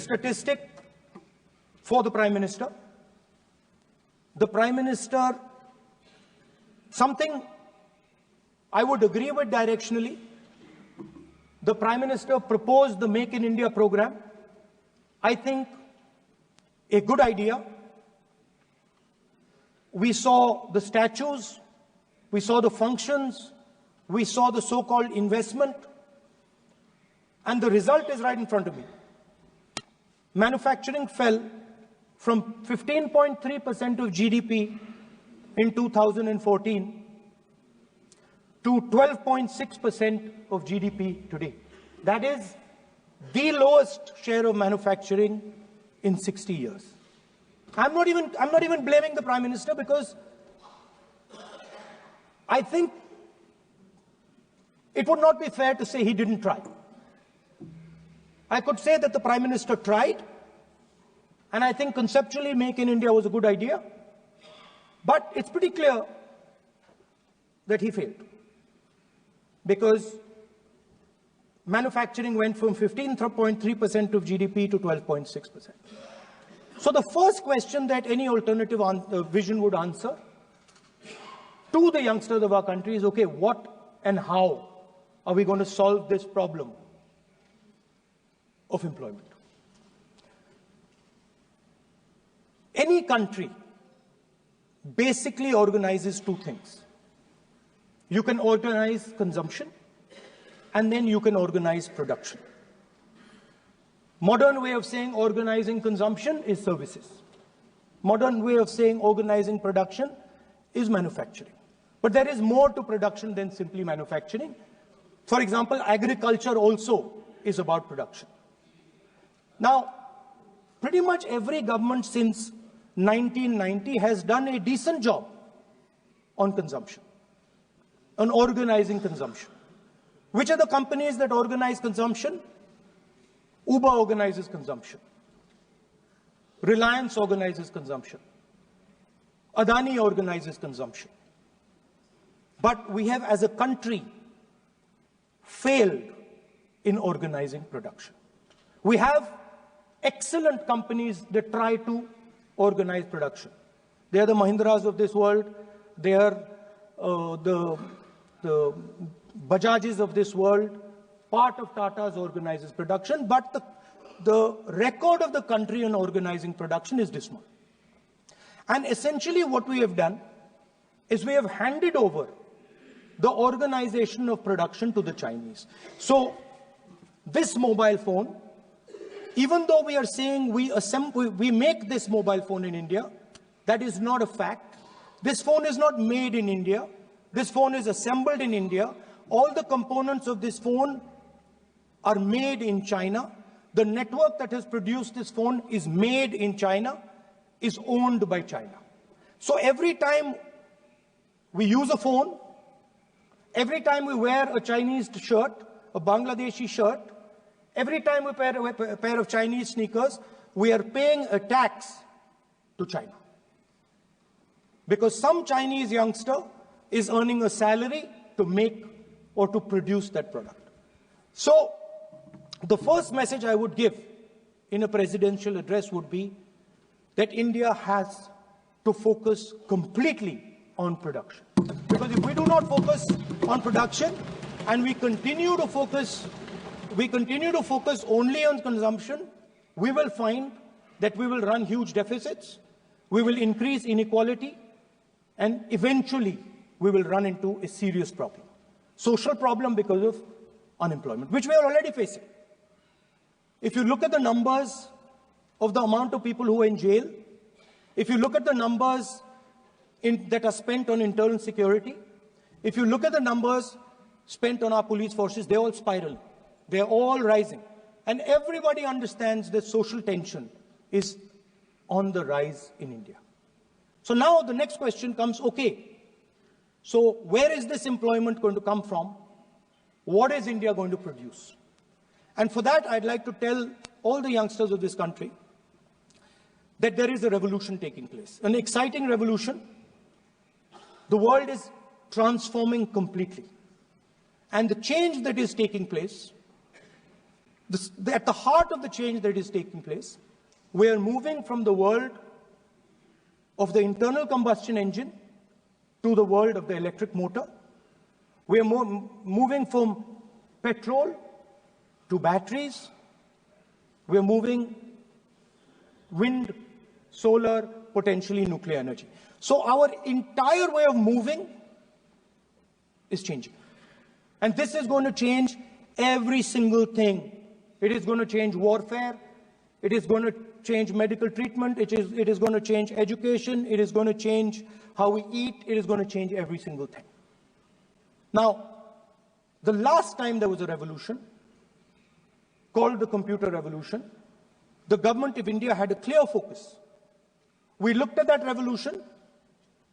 statistic for the Prime Minister. The Prime Minister, something I would agree with directionally. The Prime Minister proposed the Make in India program. I think a good idea. We saw the statues, we saw the functions, we saw the so-called investment, and the result is right in front of me. Manufacturing fell from 15.3% of GDP in 2014 to 12.6% of GDP today. That is the lowest share of manufacturing in 60 years. I'm not even blaming the Prime Minister, because I think it would not be fair to say he didn't try. I could say that the Prime Minister tried, and I think conceptually Make in India was a good idea, but it's pretty clear that he failed, because manufacturing went from 15.3% of GDP to 12.6%. So the first question that any alternative vision would answer to the youngsters of our country is, okay, what and how are we going to solve this problem of employment? Any country basically organizes two things. You can organize consumption, and then you can organize production. Modern way of saying organizing consumption is services. Modern way of saying organizing production is manufacturing. But there is more to production than simply manufacturing. For example, agriculture also is about production. Now, pretty much every government since 1990 has done a decent job on consumption, on organizing consumption. Which are the companies that organize consumption? Uber organizes consumption. Reliance organizes consumption. Adani organizes consumption. But we have, as a country, failed in organizing production. We have excellent companies that try to organize production. They are the Mahindras of this world. They are the Bajajs of this world. Part of Tata's organizes production, but the record of the country on organizing production is dismal. And essentially what we have done is we have handed over the organization of production to the Chinese. So this mobile phone, even though we are saying we make this mobile phone in India, that is not a fact. This phone is not made in India. This phone is assembled in India. All the components of this phone are made in China. The network that has produced this phone is made in China, is owned by China. So every time we use a phone, every time we wear a Chinese shirt, a Bangladeshi shirt, every time we wear a pair of Chinese sneakers, we are paying a tax to China. Because some Chinese youngster is earning a salary to make or to produce that product. So the first message I would give in a presidential address would be that India has to focus completely on production. Because if we do not focus on production and we continue to focus only on consumption, we will find that we will run huge deficits, we will increase inequality, and eventually we will run into a serious problem. Social problem because of unemployment, which we are already facing. If you look at the numbers of the amount of people who are in jail, if you look at the numbers that are spent on internal security, if you look at the numbers spent on our police forces, they're all spiraling. They're all rising. And everybody understands that social tension is on the rise in India. So now the next question comes, okay, so where is this employment going to come from? What is India going to produce? And for that, I'd like to tell all the youngsters of this country that there is a revolution taking place, an exciting revolution. The world is transforming completely. And the change that is taking place, at the heart of the change that is taking place, we are moving from the world of the internal combustion engine to the world of the electric motor. We are moving from petrol to batteries. We are moving wind, solar, potentially nuclear energy. So our entire way of moving is changing. And this is going to change every single thing. It is going to change warfare. It is going to change medical treatment. It is going to change education. It is going to change how we eat. It is going to change every single thing. Now, the last time there was a revolution, called the computer revolution, the government of India had a clear focus. We looked at that revolution.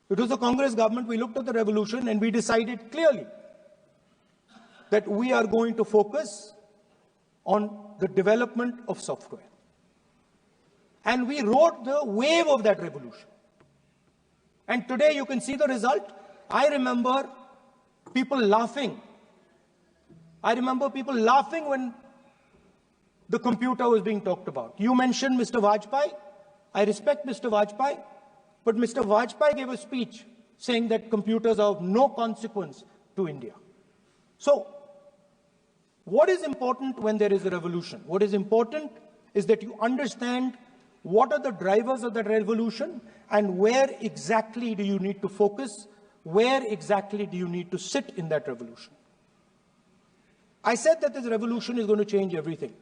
It was the Congress government. We looked at the revolution and we decided clearly that we are going to focus on the development of software. And we rode the wave of that revolution. And today you can see the result. I remember people laughing. I remember people laughing when the computer was being talked about. You mentioned Mr. Vajpayee. I respect Mr. Vajpayee, but Mr. Vajpayee gave a speech saying that computers are of no consequence to India. So, what is important when there is a revolution? What is important is that you understand what are the drivers of that revolution and where exactly do you need to focus, where exactly do you need to sit in that revolution. I said that this revolution is going to change everything.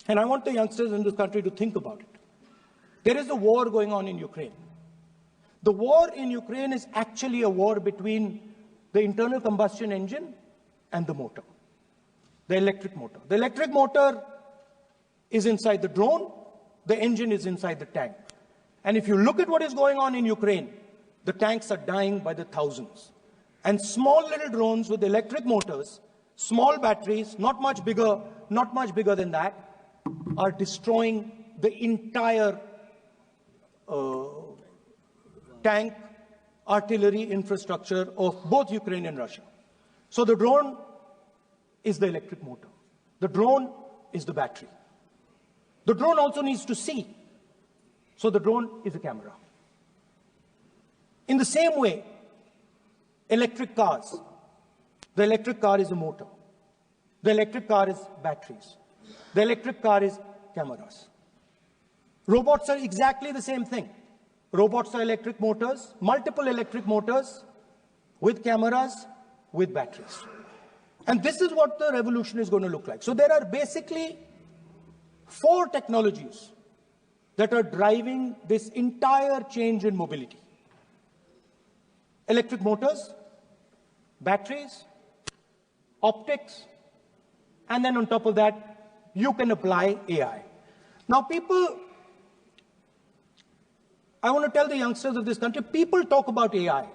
And I want the youngsters in this country to think about it. There is a war going on in Ukraine. The war in Ukraine is actually a war between the internal combustion engine and the motor, the electric motor. The electric motor is inside the drone. The engine is inside the tank. And if you look at what is going on in Ukraine, the tanks are dying by the thousands. And small little drones with electric motors, small batteries, not much bigger than that, are destroying the entire tank artillery infrastructure of both Ukraine and Russia. So the drone is the electric motor. The drone is the battery. The drone also needs to see. So the drone is a camera. In the same way, electric cars. The electric car is a motor. The electric car is batteries. The electric car is cameras. Robots are exactly the same thing. Robots are electric motors, multiple electric motors with cameras, with batteries. And this is what the revolution is going to look like. So there are basically 4 technologies that are driving this entire change in mobility. Electric motors, batteries, optics, and then on top of that, you can apply AI. Now I want to tell the youngsters of this country, people talk about AI.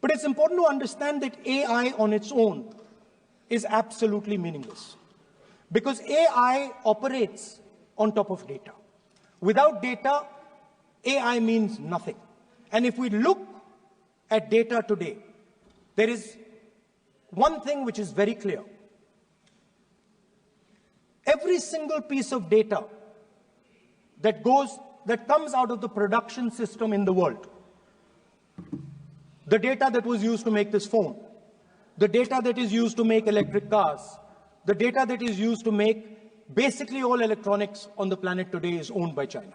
But it's important to understand that AI on its own is absolutely meaningless. Because AI operates on top of data. Without data, AI means nothing. And if we look at data today, there is one thing which is very clear. Every single piece of data that comes out of the production system in the world, the data that was used to make this phone, the data that is used to make electric cars, the data that is used to make basically all electronics on the planet today is owned by China.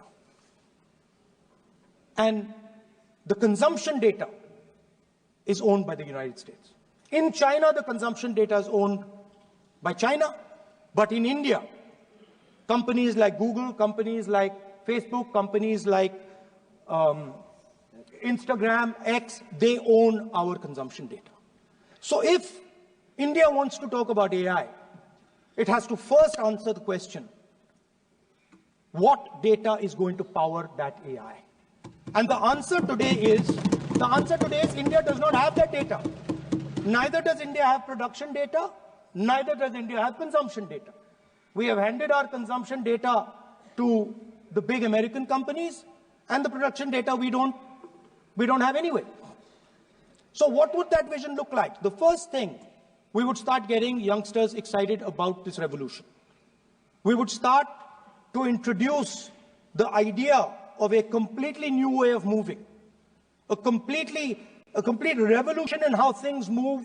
And the consumption data is owned by the United States. In China, the consumption data is owned by China, but in India, companies like Google, companies like Facebook, companies like Instagram, X, they own our consumption data. So if India wants to talk about AI, it has to first answer the question, what data is going to power that AI? And the answer today is India does not have that data. Neither does India have production data, neither does India have consumption data. We have handed our consumption data to the big American companies, and the production data we don't have anyway. So what would that vision look like? The first thing, we would start getting youngsters excited about this revolution. We would start to introduce the idea of a completely new way of moving, a complete revolution in how things move.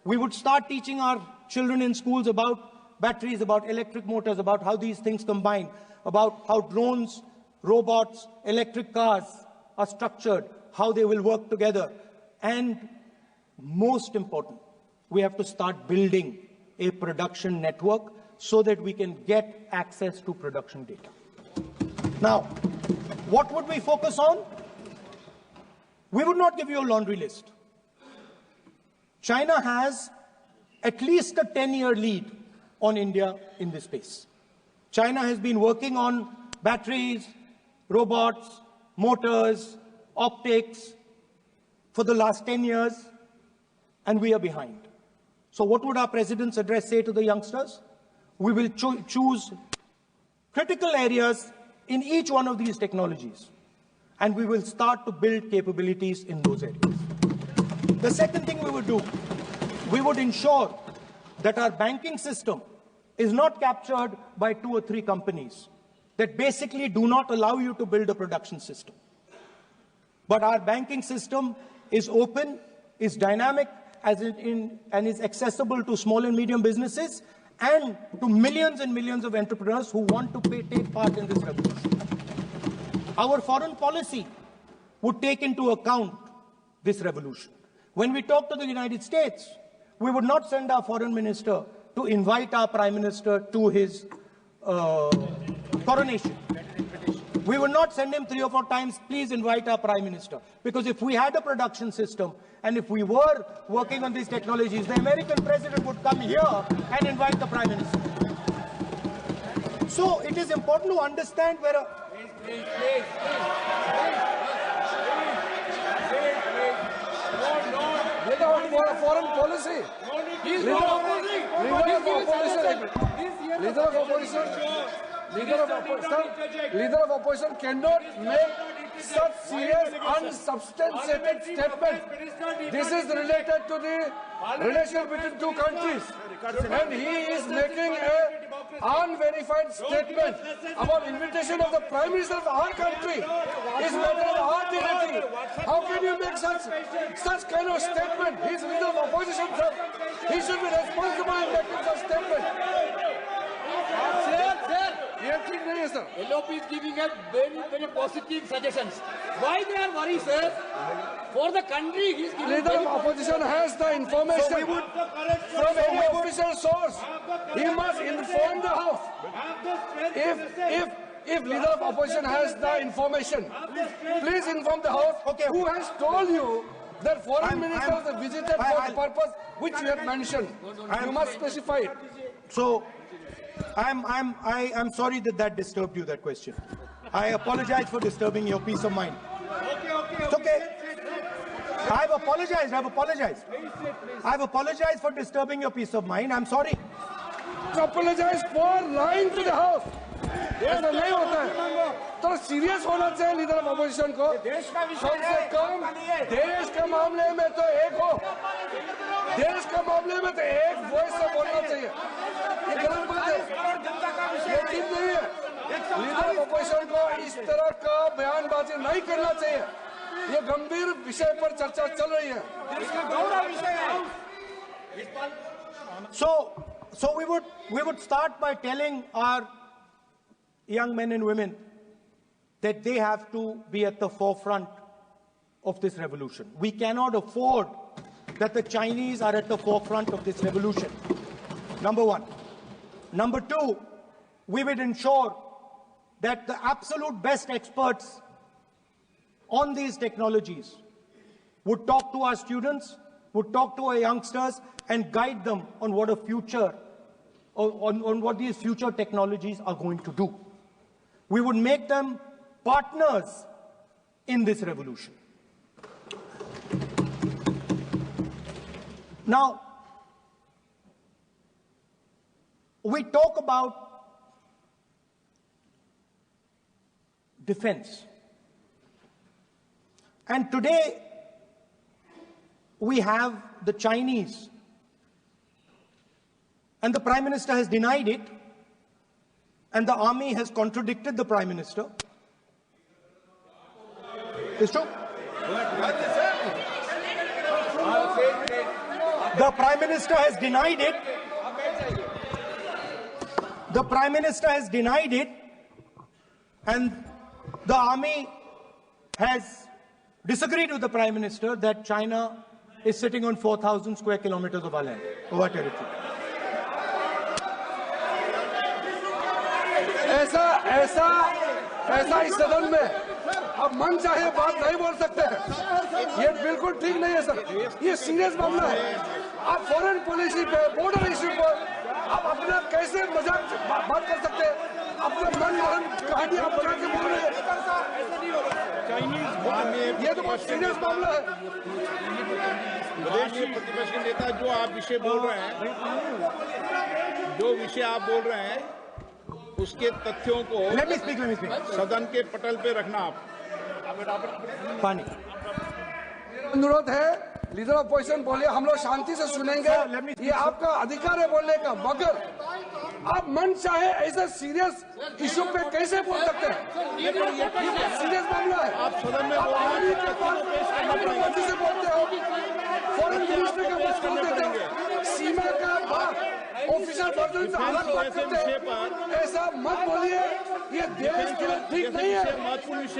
We would start teaching our children in schools about batteries, about electric motors, about how these things combine, about how drones, robots, electric cars are structured, how they will work together. And most important, we have to start building a production network so that we can get access to production data. Now, what would we focus on? We would not give you a laundry list. China has at least a 10-year lead on India in this space. China has been working on batteries, robots, motors, optics for the last 10 years, and we are behind. So what would our president's address say to the youngsters? We will choose critical areas in each one of these technologies, and we will start to build capabilities in those areas. The second thing we would do, we would ensure that our banking system is not captured by 2 or 3 companies that basically do not allow you to build a production system. But our banking system is open, is dynamic, and is accessible to small and medium businesses and to millions and millions of entrepreneurs who want to take part in this revolution. Our foreign policy would take into account this revolution. When we talk to the United States, we would not send our foreign minister to invite our prime minister to his coronation. We would not send him 3 or 4 times, please invite our prime minister. Because if we had a production system and if we were working on these technologies, the American president would come here and invite the prime minister. So it is important to understand where foreign policy. Leader of opposition cannot make such serious, unsubstantiated statement. This is related to the relation between 2 countries, and he is making an unverified statement about invitation of the Prime Minister of our country. It's matter of our dignity. How can you make such kind of statement? He is leader of opposition, sir. He should be responsible in making such statement. LOP is giving us very positive suggestions. Why they are worried, sir? For the country, he is giving. Leader of opposition has the information from any official source. He must inform the House. If leader of opposition has the information, please inform the House. Okay. Who has told you that foreign ministers visited for the purpose which you have mentioned? You must specify it. So, I'm sorry that disturbed you, that question. I apologize for disturbing your peace of mind. It's okay. I've apologized. I've apologized for disturbing your peace of mind. I'm sorry. Apologize for lying to the House. ऐसा नहीं होता है. तो serious होना चाहिए leader of opposition को. कम से कम देश के मामले में तो एक हो. देश के मामले में तो एक वॉइस से बोलना चाहिए. ये गलत बात है. ये ठीक नहीं है. लीडर ऑफ अपोजिशन को इस तरह का बयानबाजी नहीं करना चाहिए. ये गंभीर विषय पर चर्चा चल रही है. So we would start by telling our young men and women that they have to be at the forefront of this revolution. We cannot afford that the Chinese are at the forefront of this revolution. Number one. Number two, we would ensure that the absolute best experts on these technologies would talk to our students, would talk to our youngsters, and guide them on what a future, on what these future technologies are going to do. We would make them partners in this revolution. Now, we talk about defense. And today, we have the Chinese, and the Prime Minister has denied it, and the army has contradicted the Prime Minister. It's true. The Prime Minister has denied it. The Prime Minister has denied it, and the army has disagreed with the Prime Minister that China is sitting on 4,000 square kilometers of our land, of our territory. ऐसा इस सदन में अब मन चाहे बात नहीं बोल सकते हैं। ये बिल्कुल ठीक नहीं है सर। ये सीरियस मामला है। आप फॉरेन पॉलिसी पे, बॉर्डर इश्यू पर आप अपना कैसे मजाक बात कर सकते हैं? अपना मन कहानी आप बना के बोल रहे हैं। ये तो बहुत सीरियस मामला है। विदेशी प्रतिपक्ष के नेता जो आप विषय बोल रहे हैं, जो विषय आप बोल रहे हैं, उसके तथ्यों को सदन के पटल पे रखना। आप पानी अनुरोध है, लीडर ऑफ अपोजिशन बोलिए, हम लोग शांति से सुनेंगे। ये आपका अधिकार है बोलने का, मगर आप मन चाहे ऐसे सीरियस इशू पे कैसे बोल सकते हैं? ये सीरियस मामला है। आप सदन में आर्मी के पास से बोलते हो, फॉरेन मिनिस्टर के पास बोल देते हो, सीमा का बात ऑफिशियल पर्सन से अलग बात करते हैं। ऐसा मत बोलिए, ये देश के लिए ठीक नहीं है।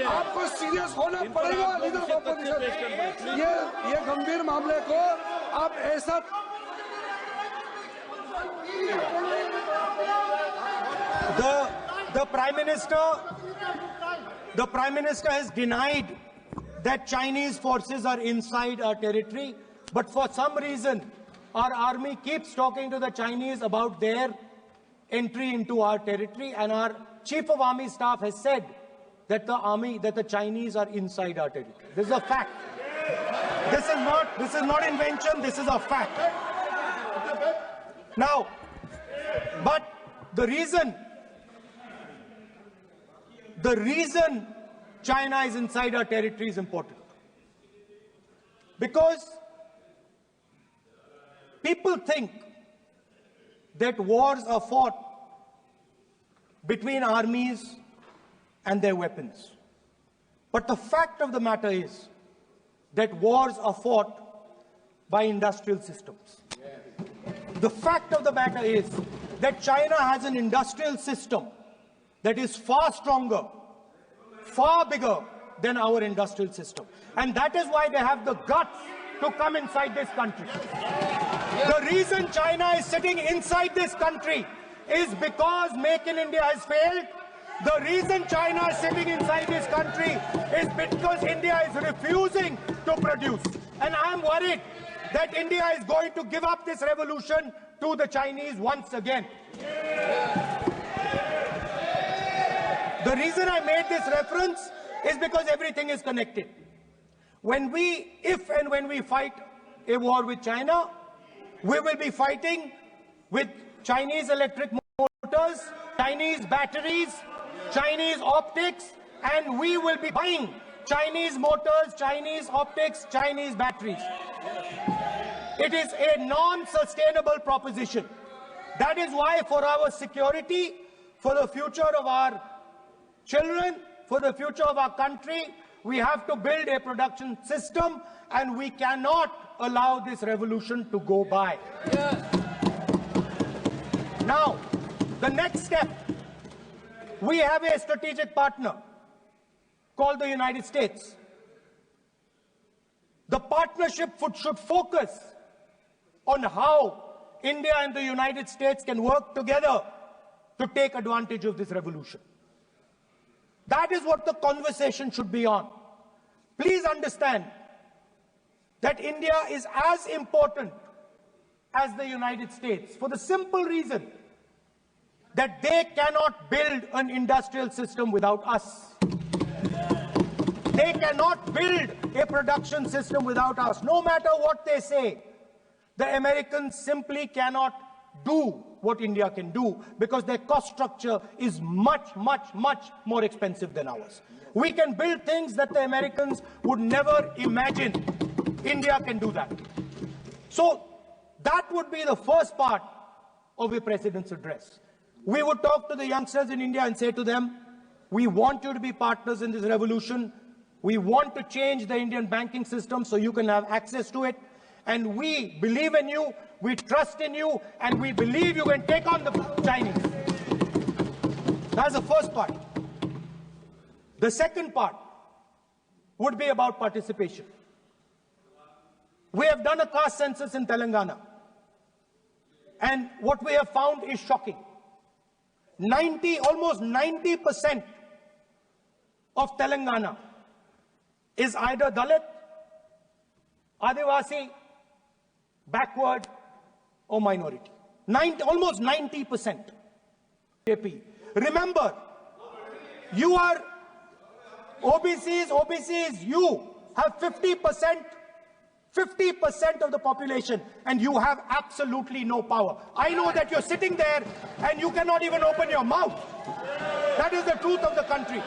आपको सीरियस होना पड़ेगा लीडर ऑफ अपोजिशन। ये गंभीर मामले को आप ऐसा The Prime Minister has denied that Chinese forces are inside our territory, but for some reason our army keeps talking to the Chinese about their entry into our territory, and our Chief of Army Staff has said that the Chinese are inside our territory. This is a fact. This is not invention, this is a fact. Now, but the reason China is inside our territory is important. Because people think that wars are fought between armies and their weapons. But the fact of the matter is that wars are fought by industrial systems. The fact of the matter is that China has an industrial system that is far stronger, far bigger than our industrial system. And that is why they have the guts to come inside this country. The reason China is sitting inside this country is because Make in India has failed. The reason China is sitting inside this country is because India is refusing to produce. And I am worried that India is going to give up this revolution to the Chinese once again. The reason I made this reference is because everything is connected. If and when we fight a war with China, we will be fighting with Chinese electric motors, Chinese batteries, Chinese optics, and we will be buying Chinese motors, Chinese optics, Chinese batteries. It is a non-sustainable proposition. That is why, for our security, for the future of our children, for the future of our country, we have to build a production system, and we cannot allow this revolution to go by. Now, the next step, we have a strategic partner called the United States. The partnership should focus on how India and the United States can work together to take advantage of this revolution. That is what the conversation should be on. Please understand that India is as important as the United States for the simple reason that they cannot build an industrial system without us. They cannot build a production system without us. No matter what they say, the Americans simply cannot do what India can do because their cost structure is much, much, much more expensive than ours. We can build things that the Americans would never imagine. India can do that. So that would be the first part of the President's address. We would talk to the youngsters in India and say to them, we want you to be partners in this revolution. We want to change the Indian banking system so you can have access to it. And we believe in you, we trust in you, and we believe you can take on the Chinese. That's the first part. The second part would be about participation. We have done a caste census in Telangana. And what we have found is shocking. Almost 90% of Telangana is either Dalit, Adivasi, backward, or minority. Almost 90%. Remember, you are OBCs, you have 50% of the population, and you have absolutely no power. I know that you're sitting there and you cannot even open your mouth. That is the truth of the country.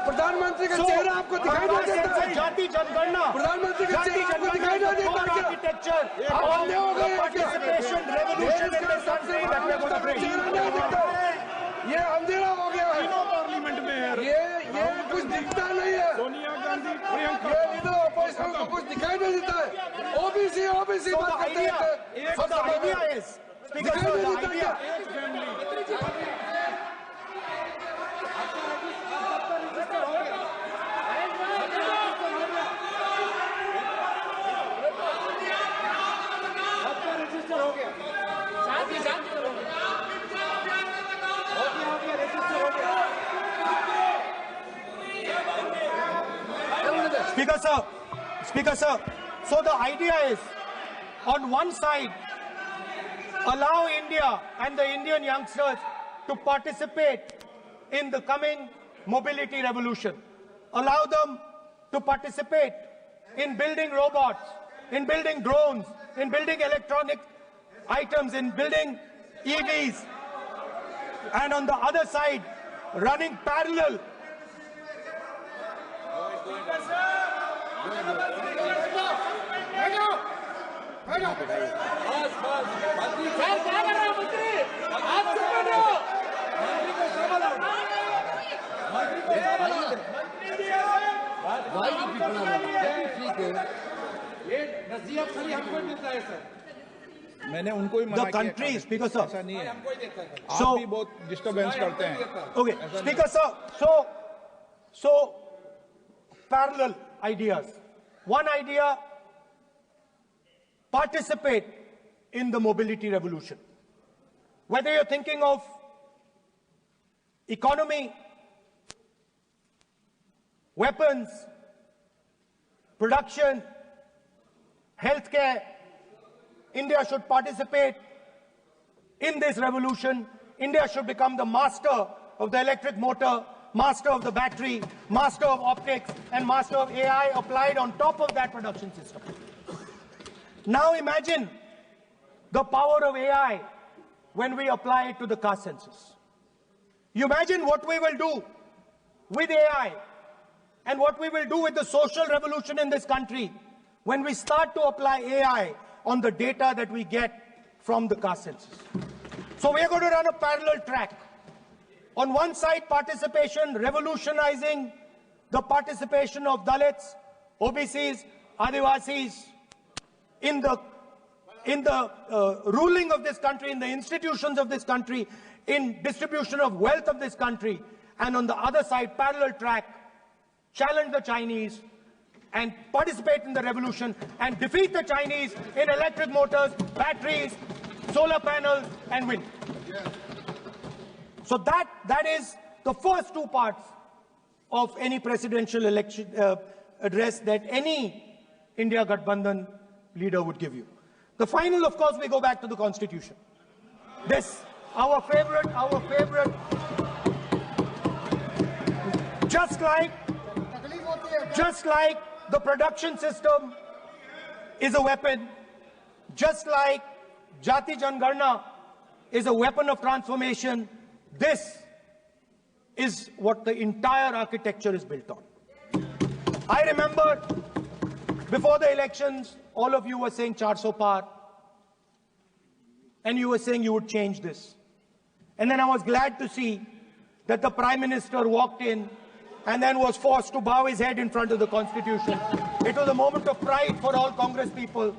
प्रधानमंत्री का चेहरा आपको दिखाई नहीं देता है। जाति जनगणना, प्रधानमंत्री का चेहरा आपको दिखाई नहीं देता है। आर्किटेक्चर, अंधे हो गए, participation, revolution in the country that we are going to bring. ये अंधेरा हो गया है। पार्लियामेंट में ये कुछ दिखता नहीं है। सोनिया गांधी, प्रियंका, ये लीडर ऑपोजिशन को कुछ दिखाई नहीं देता है। ओबीसी बात करते हैं। So the idea is, Speaker sir, the idea. Speaker sir, so the idea is, on one side, allow India and the Indian youngsters to participate in the coming mobility revolution. Allow them to participate in building robots, in building drones, in building electronic items, in building EVs. And on the other side, running parallel. मैंने उनको ही मना किया। The country, Speaker sir. ऐसा नहीं है। So, आप भी बहुत डिस्टर्बेंस करते हैं। Okay, Speaker sir. So parallel ideas. One idea: participate in the mobility revolution. Whether you're thinking of economy, weapons, production, healthcare, India should participate in this revolution. India should become the master of the electric motor, master of the battery, master of optics, and master of AI applied on top of that production system. Now imagine the power of AI when we apply it to the caste census. You imagine what we will do with AI and what we will do with the social revolution in this country when we start to apply AI on the data that we get from the caste census. So we are going to run a parallel track. On one side, participation, revolutionizing the participation of Dalits, OBCs, Adivasis in the ruling of this country, in the institutions of this country, in distribution of wealth of this country. And on the other side, parallel track, challenge the Chinese and participate in the revolution and defeat the Chinese in electric motors, batteries, solar panels, and wind. So that is the first two parts of any presidential election address that any India Gathbandhan leader would give you. The final, of course, we go back to the Constitution. This, our favorite, just like the production system is a weapon, just like Jati Jangarna is a weapon of transformation, this is what the entire architecture is built on. I remember before the elections, all of you were saying 400 par. and you were saying you would change this. And then I was glad to see that the Prime Minister walked in and then was forced to bow his head in front of the Constitution. It was a moment of pride for all Congress people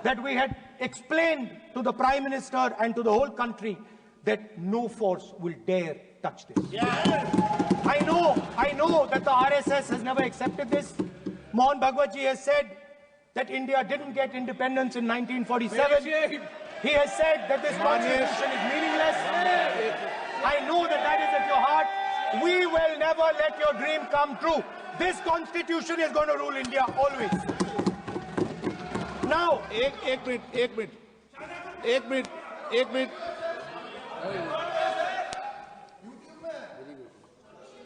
that we had explained to the Prime Minister and to the whole country that no force will dare touch this. I know that the RSS has never accepted this. Mohan Bhagwatji has said that India didn't get independence in 1947. He has said that this constitution is meaningless. I know that that is at your heart. We will never let your dream come true. This constitution is going to rule India always. Now, एक minute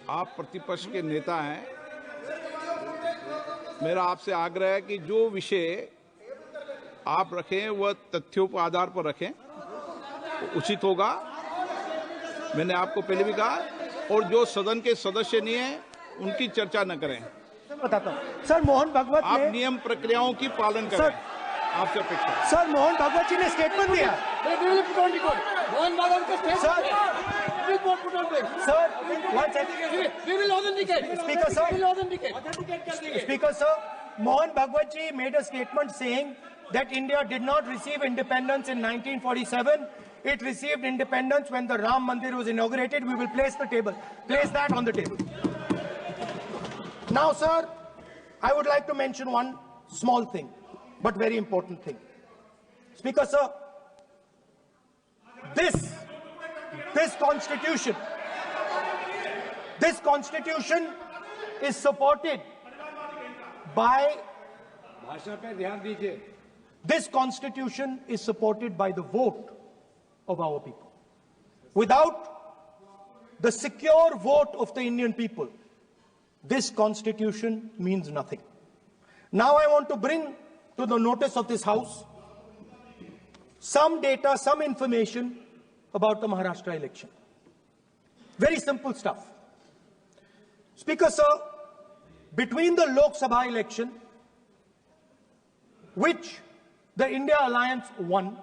आप प्रतिपक्ष के नेता हैं। मेरा आपसे आग्रह है कि जो विषय आप रखें वह तथ्यों पर आधार पर रखें, उचित होगा। मैंने आपको पहले भी कहा, और जो सदन के सदस्य नहीं है उनकी चर्चा न करें। बताता हूं सर, मोहन भागवत आप नियम प्रक्रियाओं की पालन करें, आपसे अपेक्षा। सर, मोहन भागवत जी ने स्टेटमेंट दिया। मोहन भागवत का statement sir, Speaker sir, Mohan Bhagwat ji made a statement saying that India did not receive independence in 1947. It received independence when the Ram Mandir was inaugurated. We will place that on the table. Now, sir, I would like to mention one small thing, but very important thing. Speaker sir, this constitution is supported by this constitution is supported by the vote of our people. Without the secure vote of the Indian people, this constitution means nothing. Now I want to bring to the notice of this House some data, some information about the Maharashtra election. Very simple stuff. Speaker sir, between the Lok Sabha election, which the India Alliance won,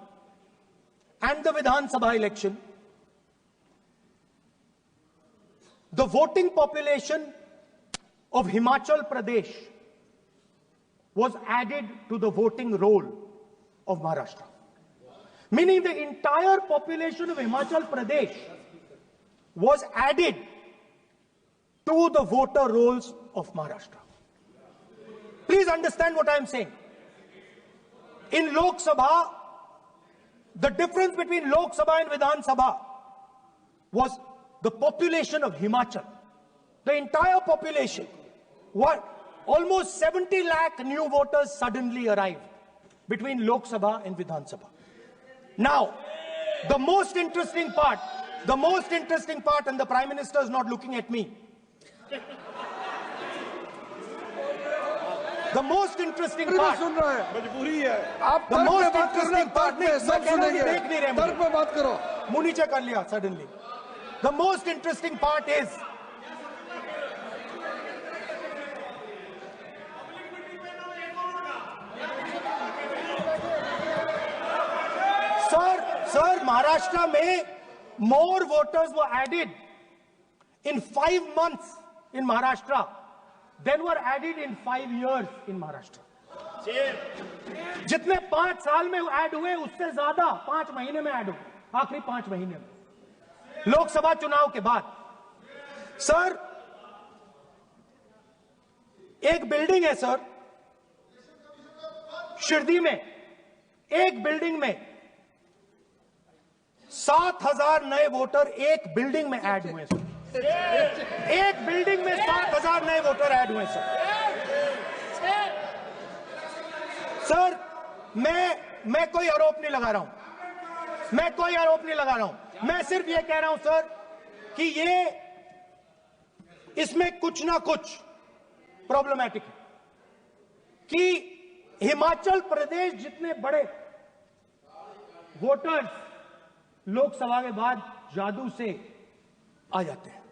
and the Vidhan Sabha election, the voting population of Himachal Pradesh was added to the voting roll of Maharashtra. Meaning the entire population of Himachal Pradesh was added to the voter rolls of Maharashtra. Please understand what I am saying. In Lok Sabha, the difference between Lok Sabha and Vidhan Sabha was the population of Himachal. The entire population. Almost 70 lakh new voters suddenly arrived between Lok Sabha and Vidhan Sabha. Now, the most interesting part, and the Prime Minister is not looking at me. The most interesting part, the most interesting part is Sir, Maharashtra mein more voters were added in 5 months in Maharashtra than were added in 5 years in Maharashtra. जितने 5 साल में add हुए उससे ज्यादा 5 महीने में add हुए, आखिरी 5 महीने में लोकसभा चुनाव के बाद। सर, एक बिल्डिंग है सर शिरडी में, एक बिल्डिंग में 7,000 नए वोटर एक बिल्डिंग में ऐड हुए सर। एक बिल्डिंग में 7,000 नए वोटर ऐड हुए सर। सर, मैं कोई आरोप नहीं लगा रहा हूं, मैं सिर्फ ये कह रहा हूं सर कि इसमें कुछ ना कुछ प्रॉब्लमैटिक है कि हिमाचल प्रदेश जितने बड़े वोटर्स लोकसभा के बाद जादू से आ जाते हैं।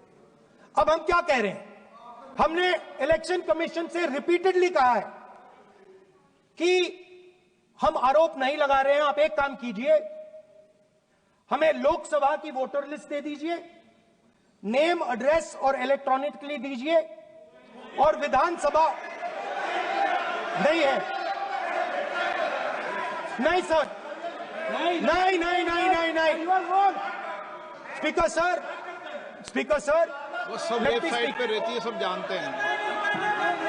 अब हम क्या कह रहे हैं, हमने इलेक्शन कमीशन से रिपीटेडली कहा है कि हम आरोप नहीं लगा रहे हैं, आप एक काम कीजिए, हमें लोकसभा की वोटर लिस्ट दे दीजिए, नेम, एड्रेस और इलेक्ट्रॉनिकली दीजिए, और विधानसभा नहीं है। नहीं सर, नहीं नहीं नहीं नहीं नहीं नहीं। स्पीकर सर, वो सब वेबसाइट पे रहती है, सब जानते हैं,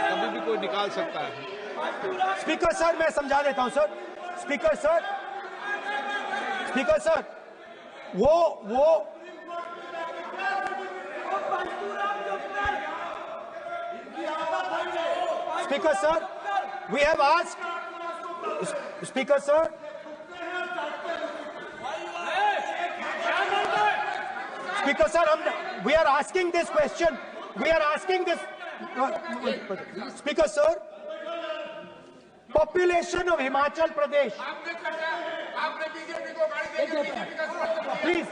कभी भी कोई निकाल सकता है। स्पीकर सर, मैं समझा देता हूं सर। स्पीकर सर, वो Speaker sir, we have asked. Speaker sir. Speaker sir, we are asking this question. We are asking this. Speaker sir, population of Himachal Pradesh. Please.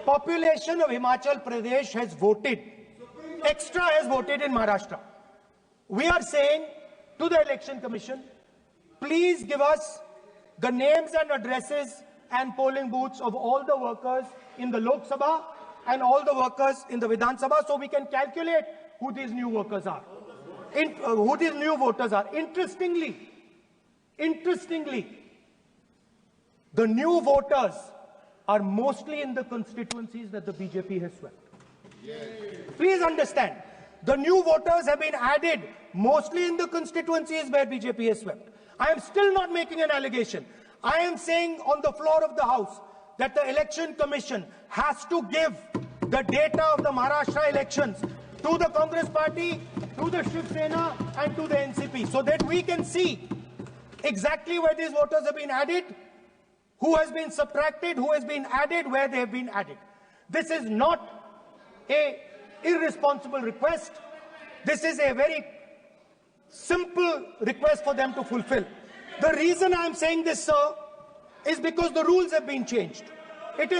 Population of Himachal Pradesh has voted. Extra has voted in Maharashtra. We are saying to the Election Commission, please give us the names and addresses and polling booths of all the workers in the Lok Sabha and all the workers in the Vidhan Sabha, so we can calculate who these new workers are, who these new voters are. Interestingly, the new voters are mostly in the constituencies that the BJP has swept. Please understand, the new voters have been added mostly in the constituencies where BJP has swept. I am still not making an allegation. I am saying on the floor of the House that the Election Commission has to give the data of the Maharashtra elections to the Congress Party, to the Shiv Sena and to the NCP, so that we can see exactly where these voters have been added, who has been subtracted, who has been added, where they have been added. This is not an irresponsible request. This is a very simple request for them to fulfill. The reason I am saying this, sir, is because the rules have been changed. This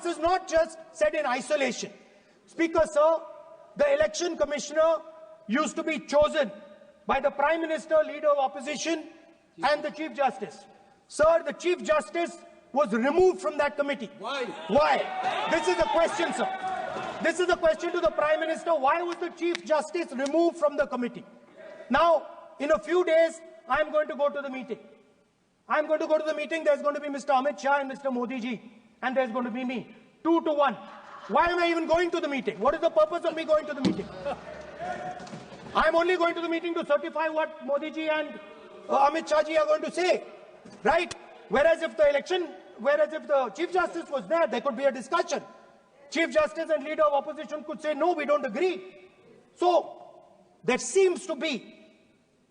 is not just said in isolation. Speaker, sir, the election commissioner used to be chosen by the Prime Minister, Leader of Opposition, and the Chief Justice. Sir, the Chief Justice was removed from that committee. Why? This is a question, sir. This is a question to the Prime Minister. Why was the Chief Justice removed from the committee? Now, in a few days, I am going to go to the meeting. There's going to be Mr. Amit Shah and Mr. Modi ji, and there's going to be me. 2 to 1. Why am I even going to the meeting? What is the purpose of me going to the meeting? I'm only going to the meeting to certify what Modi ji and Amit Shah ji are going to say, right? Whereas if the Chief Justice was there, there could be a discussion. Chief Justice and Leader of Opposition could say, no, we don't agree. So, there seems to be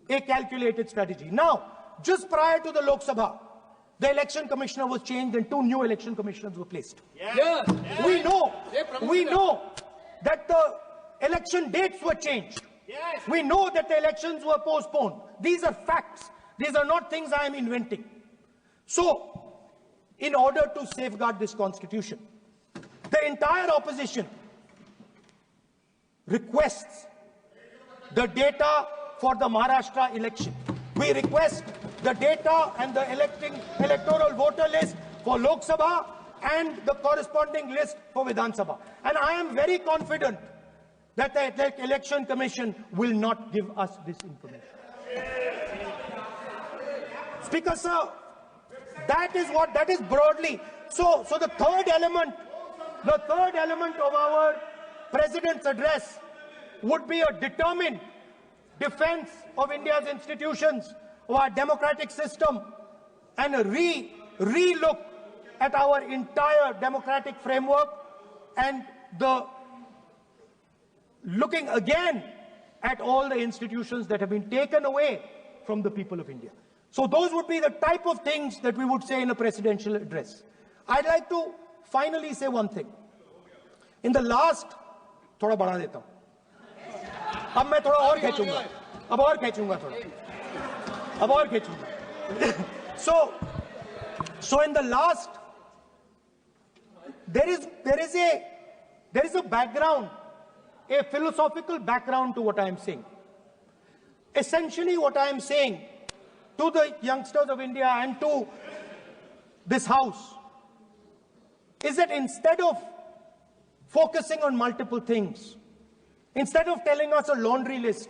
a calculated strategy. Now, just prior to the Lok Sabha, the election commissioner was changed and 2 new election commissioners were placed. Yes. We know that the election dates were changed. Yes. We know that the elections were postponed. These are facts. These are not things I am inventing. So, in order to safeguard this constitution, the entire opposition requests the data for the Maharashtra election. We request the data and the electoral voter list for Lok Sabha and the corresponding list for Vidhan Sabha. And I am very confident that the Election Commission will not give us this information. Speaker, sir, that is broadly. So the third element of our President's address would be a determined defense of India's institutions, of our democratic system, and a re-look at our entire democratic framework, and the looking again at all the institutions that have been taken away from the people of India. So those would be the type of things that we would say in a presidential address. I'd like to finally say one thing. In the last, थोड़ा बढ़ा देता हूँ. अब मैं थोड़ा और खींचूंगा. अब और खींचूंगा थोड़ा. अब और खींचूंगा. So in the last, there is a background, a philosophical background to what I am saying. Essentially, what I am saying to the youngsters of India and to this House is that instead of focusing on multiple things, instead of telling us a laundry list,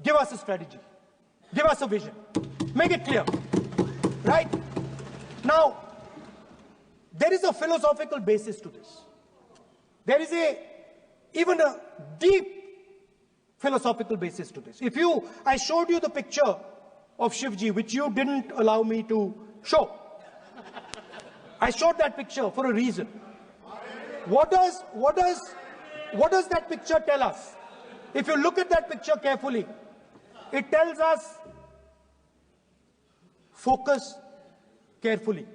give us a strategy, give us a vision, make it clear, right? Now, there is a philosophical basis to this. There is even a deep philosophical basis to this. I showed you the picture of Shivji, which you didn't allow me to show. I showed that picture for a reason. What does that picture tell us? If you look at that picture carefully, it tells us focus carefully.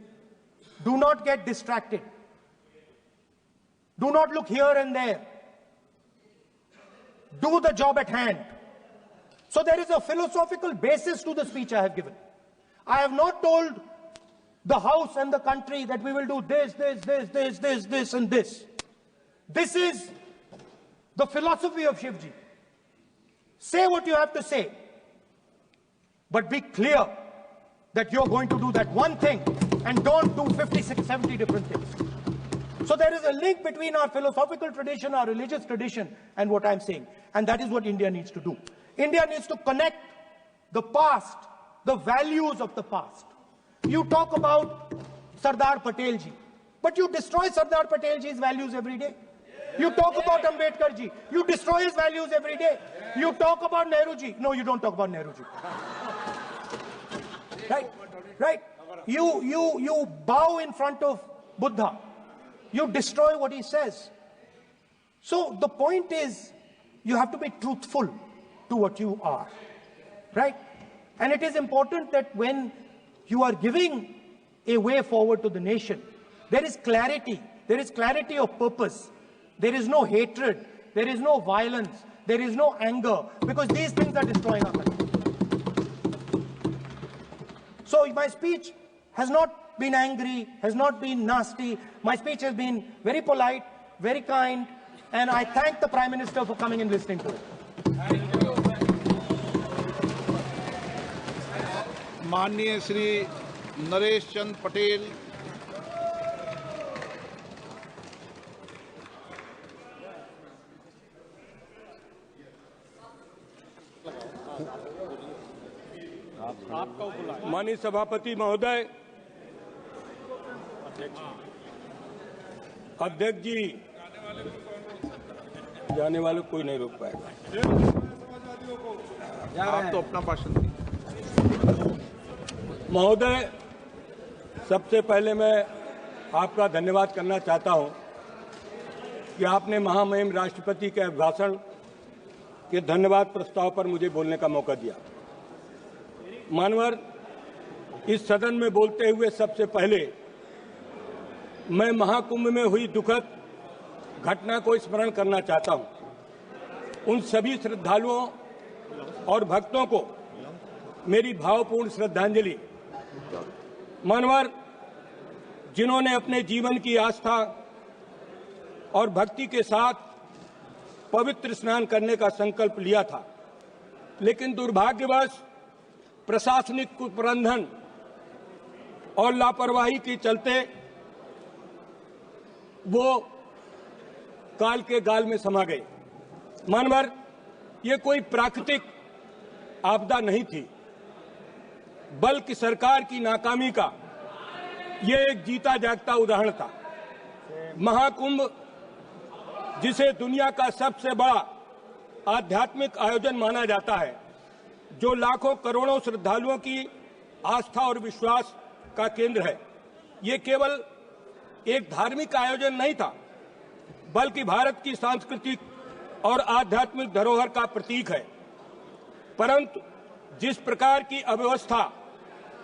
Do not get distracted. Do not look here and there. Do the job at hand. So there is a philosophical basis to the speech I have given. I have not told the House and the country that we will do this, and this. This is the philosophy of Shivji. Say what you have to say, but be clear that you're going to do that one thing and don't do 50, 60, 70 different things. So there is a link between our philosophical tradition, our religious tradition, and what I'm saying. And that is what India needs to do. India needs to connect the past, the values of the past. You talk about Sardar Patel ji, but you destroy Sardar Patel ji's values every day. You talk about Ambedkar ji, you destroy his values every day. You talk about Nehru ji. No, you don't talk about Nehru ji. Right? You bow in front of Buddha. You destroy what he says. So the point is, you have to be truthful to what you are, right? And it is important that when you are giving a way forward to the nation, there is clarity of purpose. There is no hatred, there is no violence, there is no anger, because these things are destroying our country. So my speech has not been angry, has not been nasty. My speech has been very polite, very kind, and I thank the Prime Minister for coming and listening to it. माननीय श्री नरेश चंद पटेल, माननीय सभापति महोदय, अध्यक्ष जी, जाने वाले कोई नहीं रोक पाएगा। आप तो अपना भाषण दीजिए। महोदय, सबसे पहले मैं आपका धन्यवाद करना चाहता हूं कि आपने महामहिम राष्ट्रपति के अभिभाषण के धन्यवाद प्रस्ताव पर मुझे बोलने का मौका दिया। मानवर, इस सदन में बोलते हुए सबसे पहले मैं महाकुंभ में हुई दुखद घटना को स्मरण करना चाहता हूं। उन सभी श्रद्धालुओं और भक्तों को मेरी भावपूर्ण श्रद्धांजलि। मानवर, जिन्होंने अपने जीवन की आस्था और भक्ति के साथ पवित्र स्नान करने का संकल्प लिया था, लेकिन दुर्भाग्यवश प्रशासनिक कुप्रबंधन और लापरवाही के चलते वो काल के गाल में समा गए। मानवर, ये कोई प्राकृतिक आपदा नहीं थी, बल्कि सरकार की नाकामी का ये एक जीता जागता उदाहरण था। महाकुंभ, जिसे दुनिया का सबसे बड़ा आध्यात्मिक आयोजन माना जाता है, जो लाखों करोड़ों श्रद्धालुओं की आस्था और विश्वास का केंद्र है, ये केवल एक धार्मिक आयोजन नहीं था, बल्कि भारत की सांस्कृतिक और आध्यात्मिक धरोहर का प्रतीक है। परंतु जिस प्रकार की अव्यवस्था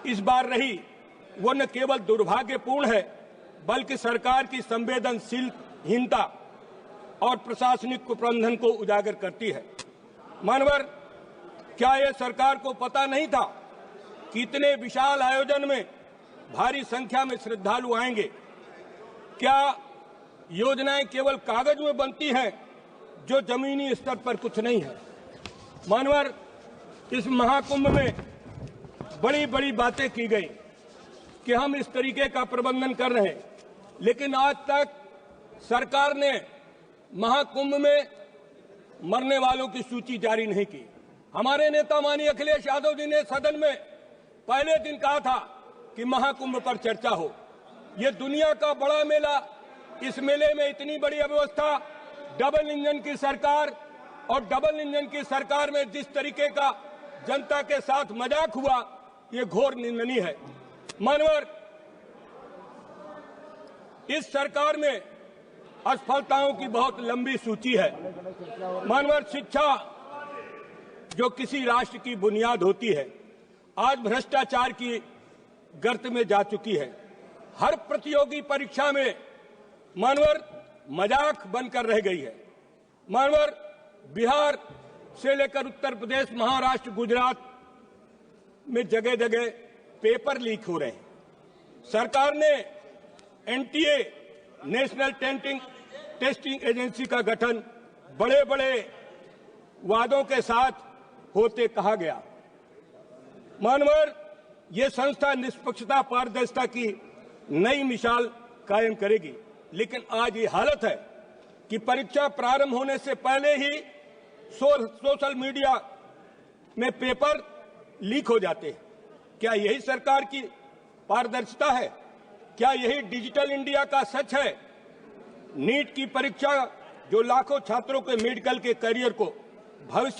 इस बार रही, वो न केवल दुर्भाग्यपूर्ण है, बल्कि सरकार की संवेदनशीलहीनता और प्रशासनिक कुप्रबंधन को उजागर करती है। मानवर, क्या यह सरकार को पता नहीं था कि इतने विशाल आयोजन में भारी संख्या में श्रद्धालु आएंगे? क्या योजनाएं केवल कागज में बनती हैं, जो जमीनी स्तर पर कुछ नहीं है? मानवर, इस महाकुंभ में बड़ी बड़ी बातें की गई कि हम इस तरीके का प्रबंधन कर रहे हैं, लेकिन आज तक सरकार ने महाकुंभ में मरने वालों की सूची जारी नहीं की। हमारे नेता माननीय अखिलेश यादव जी ने सदन में पहले दिन कहा था कि महाकुंभ पर चर्चा हो। ये दुनिया का बड़ा मेला, इस मेले में इतनी बड़ी अव्यवस्था, डबल इंजन की सरकार, और डबल इंजन की सरकार में जिस तरीके का जनता के साथ मजाक हुआ, ये घोर निंदनीय है। मानवर, इस सरकार में असफलताओं की बहुत लंबी सूची है। मानवर, शिक्षा जो किसी राष्ट्र की बुनियाद होती है, आज भ्रष्टाचार की गर्त में जा चुकी है। हर प्रतियोगी परीक्षा में मानवर मजाक बनकर रह गई है। मानवर, बिहार से लेकर उत्तर प्रदेश, महाराष्ट्र, गुजरात में जगह जगह पेपर लीक हो रहे हैं। सरकार ने एनटीए, नेशनल टेस्टिंग एजेंसी का गठन बड़े बड़े वादों के साथ होते कहा गया। मानवर, ये संस्था निष्पक्षता, पारदर्शिता की नई मिसाल कायम करेगी। लेकिन आज ये हालत है कि परीक्षा प्रारंभ होने से पहले ही सोशल मीडिया में पेपर लीक हो जाते हैं। क्या यही सरकार की पारदर्शिता है? क्या यही डिजिटल इंडिया का सच है? नीट की परीक्षा जो लाखों छात्रों के मेडिकल के करियर को भविष्य